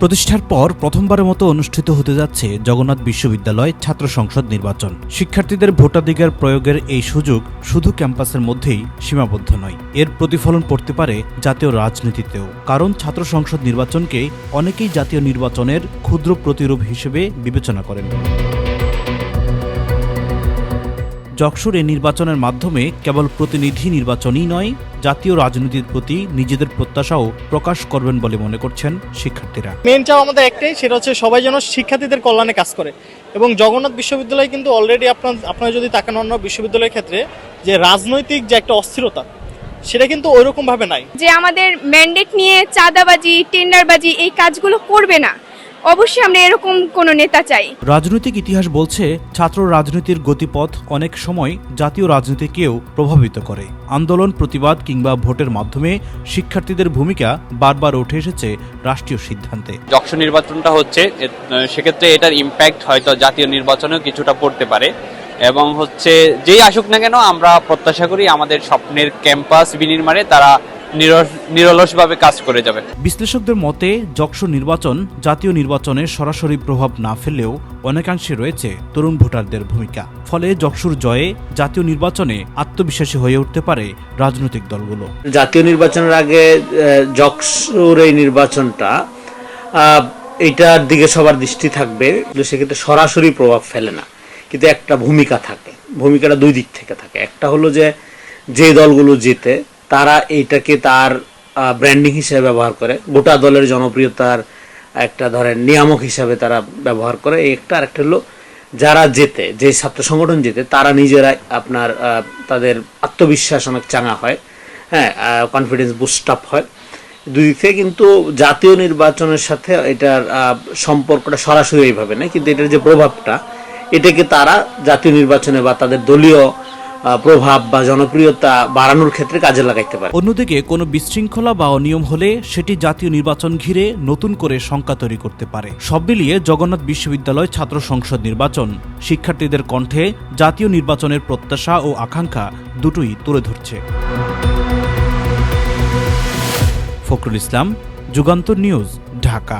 প্রতিষ্ঠার পর প্রথমবারের মতো অনুষ্ঠিত হতে যাচ্ছে জগন্নাথ বিশ্ববিদ্যালয় ছাত্র সংসদ নির্বাচন। শিক্ষার্থীদের ভোটাধিকার প্রয়োগের এই সুযোগ শুধু ক্যাম্পাসের মধ্যেই সীমাবদ্ধ নয়, এর প্রতিফলন পড়তে পারে জাতীয় রাজনীতিতেও। কারণ ছাত্র সংসদ নির্বাচনকে অনেকেই জাতীয় নির্বাচনের ক্ষুদ্র প্রতিরূপ হিসেবে বিবেচনা করেন। যকসুর এই নির্বাচনের মাধ্যমে কেবল প্রতিনিধি নির্বাচনই নয়, জাতীয় রাজনীতির প্রতি নিজেদের প্রত্যাশাও প্রকাশ করবেন বলে মনে করছেন শিক্ষার্থীরা। মেন চাওয়া আমাদের একটাই, সেটা হচ্ছে সবাই যেন শিক্ষার্থীদের কল্যাণে কাজ করে। এবং জগন্নাথ বিশ্ববিদ্যালয় কিন্তু অলরেডি আপনারা যদি তাকান অন্য বিশ্ববিদ্যালয়ের ক্ষেত্রে, যে রাজনৈতিক যে একটা অস্থিরতা, সেটা কিন্তু ওইরকম ভাবে নাই। যে আমাদের ম্যান্ডেট নিয়ে চাঁদাবাজি, টেন্ডারবাজি এই কাজগুলো করবে না, অবশ্যই আমরা এরকম কোন নেতা চাই। রাজনৈতিক ইতিহাস বলছে, ছাত্র রাজনীতির গতিপথ অনেক সময় জাতীয় রাজনীতিকেও প্রভাবিত করে। আন্দোলন, প্রতিবাদ কিংবা ভোটের মাধ্যমে শিক্ষার্থীদের ভূমিকা বারবার উঠে এসেছে রাষ্ট্রীয় সিদ্ধান্তে। যকসু নির্বাচনটা হচ্ছে, সেক্ষেত্রে এটার ইম্প্যাক্ট হয়তো জাতীয় নির্বাচনেও কিছুটা পড়তে পারে। এবং যেই আসুক না কেন, আমরা প্রত্যাশা করি আমাদের স্বপ্নের ক্যাম্পাস বিনির্মাণে তারা নিরলসভাবে কাজ করে যাবে। বিশ্লেষকদের মতে যকসু নির্বাচন জাতীয় নির্বাচনে সরাসরি প্রভাব না ফেললেও অনেকাংশে রয়েছে তরুণ ভোটারদের ভূমিকা। ফলে যকসুর জয়ে জাতীয় নির্বাচনে আত্মবিশ্বাসী হয়ে উঠতে পারে রাজনৈতিক দলগুলো। জাতীয় নির্বাচনের আগে যকসুর এই নির্বাচনটা, এটার দিকে সবার দৃষ্টি থাকবে, সেক্ষেত্রে সরাসরি প্রভাব ফেলে না, কিন্তু একটা ভূমিকা থাকে। ভূমিকাটা দুই দিক থেকে থাকে। একটা হলো যে দলগুলো জেতে তারা এইটাকে তার ব্র্যান্ডিং হিসেবে ব্যবহার করে, গোটা দলের জনপ্রিয়তার একটা ধরেন নিয়ামক হিসাবে তারা ব্যবহার করে একটা। আর একটা হলো যারা জেতে, যে ছাত্র সংগঠন জেতে, তারা নিজেরাই তাদের আত্মবিশ্বাস অনেক চাঙা হয়, হ্যাঁ, কনফিডেন্স বুস্ট আপ হয়। দুই দিক থেকে কিন্তু জাতীয় নির্বাচনের সাথে এটার সম্পর্কটা সরাসরি এইভাবে নেই, কিন্তু এটার যে প্রভাবটা, এটাকে তারা জাতীয় নির্বাচনে বা তাদের দলীয় প্রভাব বা জনপ্রিয়তা বাড়ানোর ক্ষেত্রে কাজে লাগাইতে পারে। অন্যদিকে কোনো বিশৃঙ্খলা বা অনিয়ম হলে সেটি জাতীয় নির্বাচন ঘিরে নতুন করে শঙ্কা তৈরি করতে পারে। সব মিলিয়ে জগন্নাথ বিশ্ববিদ্যালয় ছাত্র সংসদ নির্বাচন শিক্ষার্থীদের কণ্ঠে জাতীয় নির্বাচনের প্রত্যাশা ও আকাঙ্ক্ষা দুটোই তুলে ধরছে। ফখরুল ইসলাম, যুগান্তর নিউজ, ঢাকা।